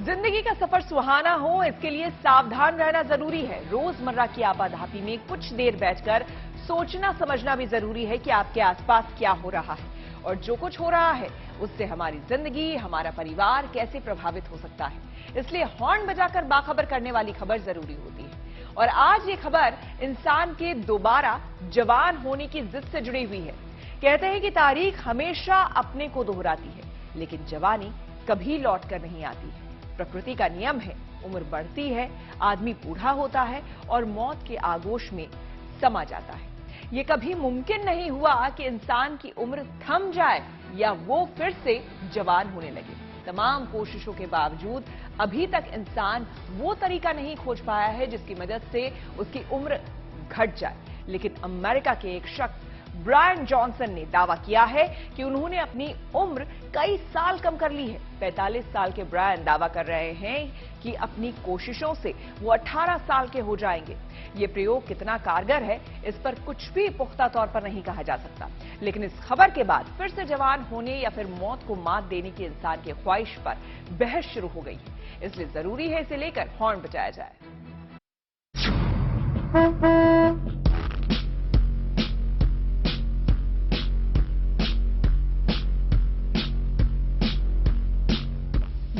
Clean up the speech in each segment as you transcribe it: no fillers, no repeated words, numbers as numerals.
जिंदगी का सफर सुहाना हो, इसके लिए सावधान रहना जरूरी है। रोजमर्रा की आपाधापी में कुछ देर बैठकर सोचना समझना भी जरूरी है कि आपके आसपास क्या हो रहा है और जो कुछ हो रहा है उससे हमारी जिंदगी, हमारा परिवार कैसे प्रभावित हो सकता है। इसलिए हॉर्न बजाकर बाखबर करने वाली खबर जरूरी होती है। और आज ये खबर इंसान के दोबारा जवान होने की जिद से जुड़ी हुई है। कहते हैं कि तारीख हमेशा अपने को दोहराती है, लेकिन जवानी कभी लौट कर नहीं आती है। प्रकृति का नियम है, उम्र बढ़ती है, आदमी बूढ़ा होता है और मौत के आगोश में समा जाता है। ये कभी मुमकिन नहीं हुआ कि इंसान की उम्र थम जाए या वो फिर से जवान होने लगे। तमाम कोशिशों के बावजूद अभी तक इंसान वो तरीका नहीं खोज पाया है जिसकी मदद से उसकी उम्र घट जाए। लेकिन अमेरिका के एक शख्स ब्रायन जॉनसन ने दावा किया है कि उन्होंने अपनी उम्र कई साल कम कर ली है। 45 साल के ब्रायन दावा कर रहे हैं कि अपनी कोशिशों से वो 18 साल के हो जाएंगे। ये प्रयोग कितना कारगर है, इस पर कुछ भी पुख्ता तौर पर नहीं कहा जा सकता। लेकिन इस खबर के बाद फिर से जवान होने या फिर मौत को मात देने की इंसान की ख्वाहिश पर बहस शुरू हो गई है। इसलिए जरूरी है इसे लेकर हॉर्न बजाया जाए।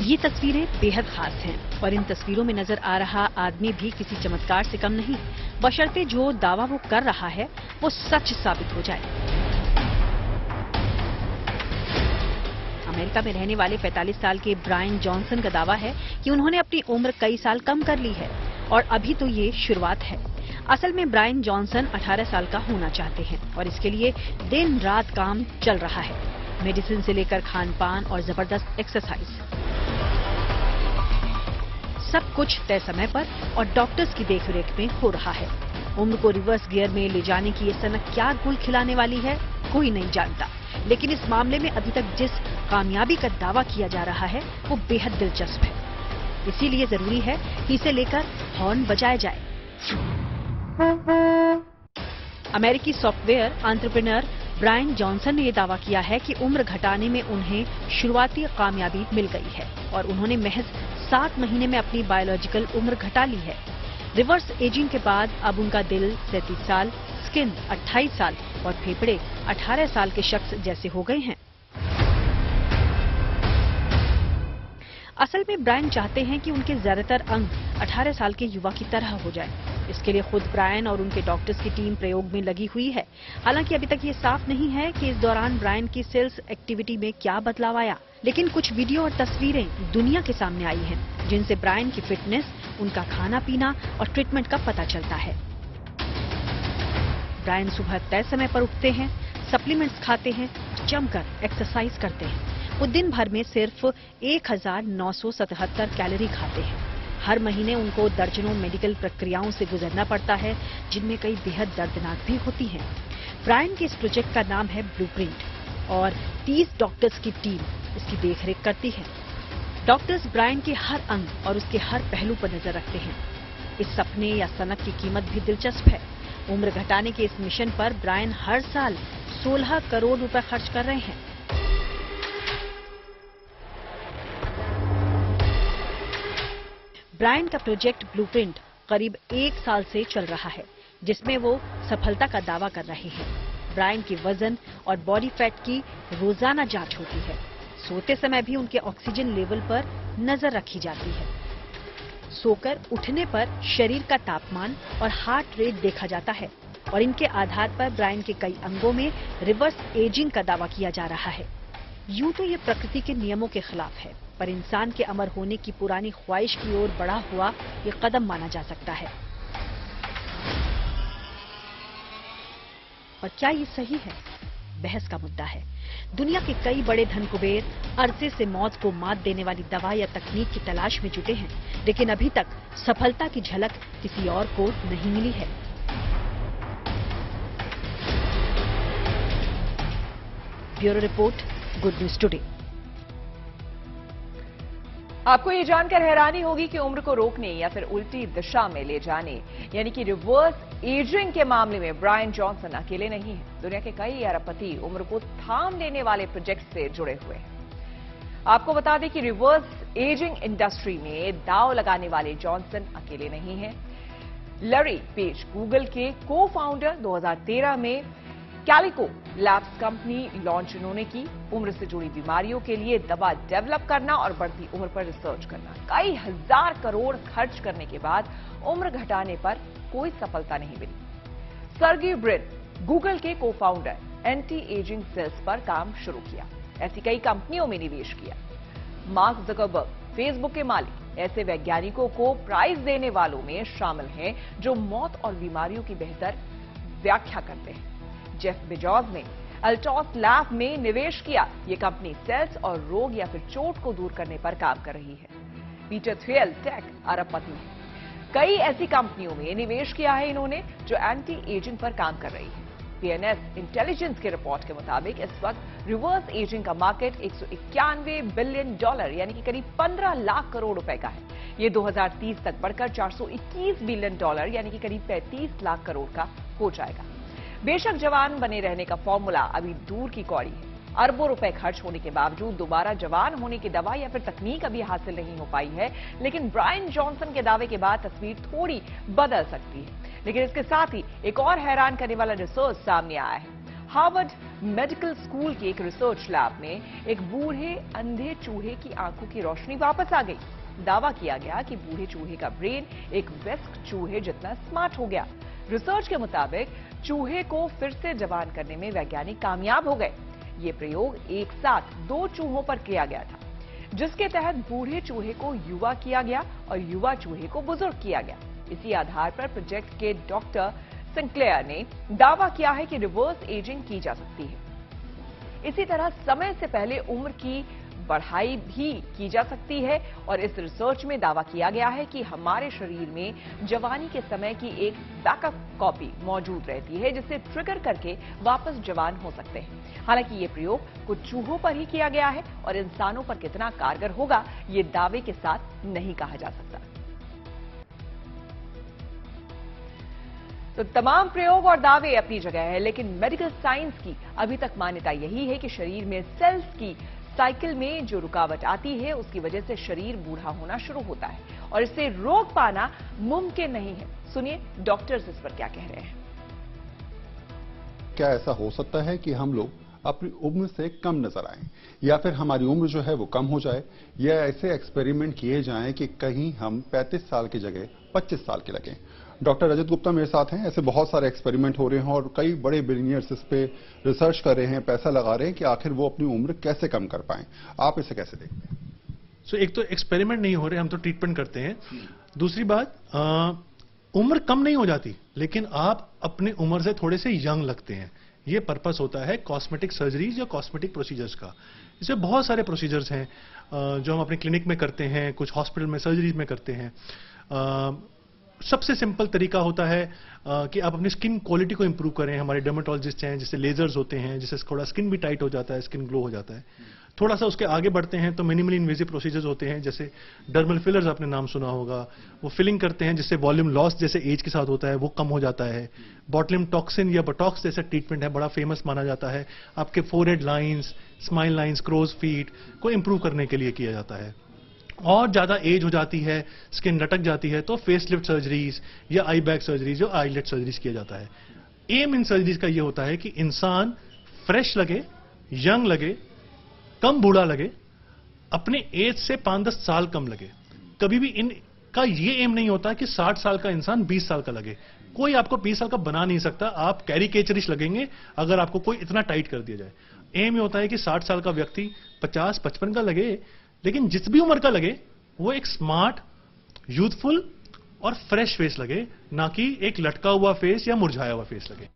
ये तस्वीरें बेहद खास हैं और इन तस्वीरों में नजर आ रहा आदमी भी किसी चमत्कार से कम नहीं, बशर्ते जो दावा वो कर रहा है वो सच साबित हो जाए। अमेरिका में रहने वाले 45 साल के ब्रायन जॉनसन का दावा है कि उन्होंने अपनी उम्र कई साल कम कर ली है और अभी तो ये शुरुआत है। असल में ब्रायन जॉनसन 18 साल का होना चाहते हैं और इसके लिए दिन रात काम चल रहा है, मेडिसिन से लेकर खान पान और जबरदस्त एक्सरसाइज, सब कुछ तय समय पर और डॉक्टर्स की देखरेख में हो रहा है। उम्र को रिवर्स गियर में ले जाने की ये सनक क्या गुल खिलाने वाली है, कोई नहीं जानता। लेकिन इस मामले में अभी तक जिस कामयाबी का दावा किया जा रहा है वो बेहद दिलचस्प है। इसीलिए जरूरी है कि इसे लेकर हॉर्न बजाया जाए। अमेरिकी सॉफ्टवेयर एंटरप्रेन्योर ब्रायन जॉनसन ने यह दावा किया है कि उम्र घटाने में उन्हें शुरुआती कामयाबी मिल गई है और उन्होंने महज 7 महीने में अपनी बायोलॉजिकल उम्र घटा ली है। रिवर्स एजिंग के बाद अब उनका दिल 33 साल, स्किन 28 साल और फेफड़े 18 साल के शख्स जैसे हो गए हैं। असल में ब्रायन चाहते हैं कि उनके ज्यादातर अंग 18 साल के युवा की तरह हो जाए। इसके लिए खुद ब्रायन और उनके डॉक्टर्स की टीम प्रयोग में लगी हुई है। हालांकि अभी तक ये साफ नहीं है कि इस दौरान ब्रायन की सेल्स एक्टिविटी में क्या बदलाव आया, लेकिन कुछ वीडियो और तस्वीरें दुनिया के सामने आई हैं, जिनसे ब्रायन की फिटनेस, उनका खाना पीना और ट्रीटमेंट का पता चलता है। ब्रायन सुबह तय समय पर उठते हैं, सप्लीमेंट्स खाते हैं, जमकर एक्सरसाइज करते हैं। वो दिन भर में सिर्फ 1977 कैलोरी खाते हैं। हर महीने उनको दर्जनों मेडिकल प्रक्रियाओं से गुजरना पड़ता है, जिनमें कई बेहद दर्दनाक भी होती हैं। ब्रायन के इस प्रोजेक्ट का नाम है ब्लूप्रिंट और 30 डॉक्टर्स की टीम इसकी देखरेख करती है। डॉक्टर्स ब्रायन के हर अंग और उसके हर पहलू पर नजर रखते हैं। इस सपने या सनक की कीमत भी दिलचस्प है। उम्र घटाने के इस मिशन पर ब्रायन हर साल 16 करोड़ रुपए खर्च कर रहे हैं। ब्रायन का प्रोजेक्ट ब्लूप्रिंट करीब 1 साल से चल रहा है, जिसमें वो सफलता का दावा कर रहे हैं। ब्रायन की वजन और बॉडी फैट की रोजाना जांच होती है। सोते समय भी उनके ऑक्सीजन लेवल पर नजर रखी जाती है। सोकर उठने पर शरीर का तापमान और हार्ट रेट देखा जाता है और इनके आधार पर ब्रायन के कई अंगों में रिवर्स एजिंग का दावा किया जा रहा है। यूं तो ये प्रकृति के नियमों के खिलाफ है, पर इंसान के अमर होने की पुरानी ख्वाहिश की ओर बढ़ा हुआ ये कदम माना जा सकता है। और क्या ये सही है? बहस का मुद्दा है। दुनिया के कई बड़े धन कुबेर अरसे से मौत को मात देने वाली दवा या तकनीक की तलाश में जुटे हैं, लेकिन अभी तक सफलता की झलक किसी और को नहीं मिली है। Bureau report, good news today. आपको ये जानकर हैरानी होगी कि उम्र को रोकने या फिर उल्टी दिशा में ले जाने यानी कि रिवर्स एजिंग के मामले में ब्रायन जॉनसन अकेले नहीं है। दुनिया के कई अरबपति उम्र को थाम लेने वाले प्रोजेक्ट से जुड़े हुए हैं। आपको बता दें कि रिवर्स एजिंग इंडस्ट्री में दांव लगाने वाले जॉनसन अकेले नहीं हैं। लैरी पेज गूगल के को फाउंडर 2013 में कैलिको लैब्स कंपनी लॉन्च उन्होंने की। उम्र से जुड़ी बीमारियों के लिए दवा डेवलप करना और बढ़ती उम्र पर रिसर्च करना, कई हजार करोड़ खर्च करने के बाद उम्र घटाने पर कोई सफलता नहीं मिली। सर्गी ब्रिन गूगल के को फाउंडर एंटी एजिंग सेल्स पर काम शुरू किया, ऐसी कई कंपनियों में निवेश किया। मार्क जकरबर्ग फेसबुक के मालिक ऐसे वैज्ञानिकों को प्राइज देने वालों में शामिल हैं जो मौत और बीमारियों की बेहतर व्याख्या करते हैं। जेफ बेजोस ने अल्टॉस लैब में निवेश किया। ये कंपनी सेल्स और रोग या फिर चोट को दूर करने पर काम कर रही है। पीटर थियल टेक अरबपति है। कई ऐसी कंपनियों में निवेश किया है इन्होंने जो एंटी एजिंग पर काम कर रही है। पीएनएस इंटेलिजेंस के रिपोर्ट के मुताबिक इस वक्त रिवर्स एजिंग का मार्केट $191 बिलियन यानी कि करीब 15 लाख करोड़ रुपए का है। ये 2030 तक बढ़कर $421 बिलियन यानी कि करीब 35 लाख करोड़ का हो जाएगा। बेशक जवान बने रहने का फॉर्मूला अभी दूर की कौड़ी है। अरबों रुपए खर्च होने के बावजूद दोबारा जवान होने की दवा या फिर तकनीक अभी हासिल नहीं हो पाई है। लेकिन ब्रायन जॉनसन के दावे के बाद तस्वीर थोड़ी बदल सकती है। लेकिन इसके साथ ही एक और हैरान करने वाला रिसर्च सामने आया है। हार्वर्ड मेडिकल स्कूल की एक रिसर्च लैब में एक बूढ़े अंधे चूहे की आंखों की रोशनी वापस आ गई। दावा किया गया कि बूढ़े चूहे का ब्रेन एक वयस्क चूहे जितना स्मार्ट हो गया। रिसर्च के मुताबिक चूहे को फिर से जवान करने में वैज्ञानिक कामयाब हो गए। ये प्रयोग एक साथ 2 चूहों पर किया गया था, जिसके तहत बूढ़े चूहे को युवा किया गया और युवा चूहे को बुजुर्ग किया गया। इसी आधार पर प्रोजेक्ट के डॉक्टर सिंक्लेयर ने दावा किया है कि रिवर्स एजिंग की जा सकती है। इसी तरह समय से पहले उम्र की बढ़ाई भी की जा सकती है और इस रिसर्च में दावा किया गया है कि हमारे शरीर में जवानी के समय की एक बैकअप कॉपी मौजूद रहती है, जिसे ट्रिगर करके वापस जवान हो सकते हैं। हालांकि ये प्रयोग कुछ चूहों पर ही किया गया है और इंसानों पर कितना कारगर होगा ये दावे के साथ नहीं कहा जा सकता। तो तमाम प्रयोग और दावे अपनी जगह है, लेकिन मेडिकल साइंस की अभी तक मान्यता यही है कि शरीर में सेल्स की साइकिल में जो रुकावट आती है उसकी वजह से शरीर बूढ़ा होना शुरू होता है और इससे रोक पाना मुमकिन नहीं है। सुनिए डॉक्टर्स इस पर क्या कह रहे हैं। क्या ऐसा हो सकता है कि हम लोग अपनी उम्र से कम नजर आएं या फिर हमारी उम्र जो है वो कम हो जाए, या ऐसे एक्सपेरिमेंट किए जाएं कि कहीं हम 35 साल की जगह 25 साल के लगें? डॉक्टर रजत गुप्ता मेरे साथ हैं। ऐसे बहुत सारे एक्सपेरिमेंट हो रहे हैं और कई बड़े बिलियनियर्स इस पे रिसर्च कर रहे हैं, पैसा लगा रहे हैं कि आखिर वो अपनी उम्र कैसे कम कर पाएं। आप इसे कैसे देखते हैं? एक तो एक्सपेरिमेंट नहीं हो रहे, हम तो ट्रीटमेंट करते हैं। दूसरी बात, उम्र कम नहीं हो जाती, लेकिन आप अपनी उम्र से थोड़े से यंग लगते हैं। ये पर्पस होता है कॉस्मेटिक सर्जरीज या कॉस्मेटिक प्रोसीजर्स का। इसमें बहुत सारे प्रोसीजर्स हैं जो हम अपने क्लिनिक में करते हैं, कुछ हॉस्पिटल में सर्जरीज में करते हैं। सबसे सिंपल तरीका होता है कि आप अपनी स्किन क्वालिटी को इंप्रूव करें। हमारे डर्मेटोलॉजिस्ट हैं, जिससे लेजर्स होते हैं, जिससे थोड़ा स्किन भी टाइट हो जाता है, स्किन ग्लो हो जाता है। थोड़ा सा उसके आगे बढ़ते हैं तो मिनिमली इन्वेजिव प्रोसीजर्स होते हैं, जैसे डर्मल फिलर्स, आपने नाम सुना होगा। वो फिलिंग करते हैं जिससे वॉल्यूम लॉस जैसे एज के साथ होता है वो कम हो जाता है। बॉटुलिज्म टॉक्सिन या बोटॉक्स जैसा ट्रीटमेंट है, बड़ा फेमस माना जाता है। आपके forehead lines, smile lines, crow's feet को इंप्रूव करने के लिए किया जाता है। और ज्यादा एज हो जाती है, स्किन लटक जाती है, तो फेस लिफ्ट सर्जरीज या आई बैग सर्जरीज या आईलेट सर्जरीज किया जाता है। एम इन सर्जरीज का यह होता है कि इंसान फ्रेश लगे, यंग लगे, कम बूढ़ा लगे, अपने एज से 5-10 साल कम लगे। कभी भी इनका ये एम नहीं होता कि 60 साल का इंसान 20 साल का लगे। कोई आपको 20 साल का बना नहीं सकता, आप कैरिकेचरिश लगेंगे अगर आपको कोई इतना टाइट कर दिया जाए। एम ये होता है कि 60 साल का व्यक्ति 50-55 का लगे, लेकिन जिस भी उम्र का लगे वो एक स्मार्ट, यूथफुल और फ्रेश फेस लगे, ना कि एक लटका हुआ फेस या मुरझाया हुआ फेस लगे।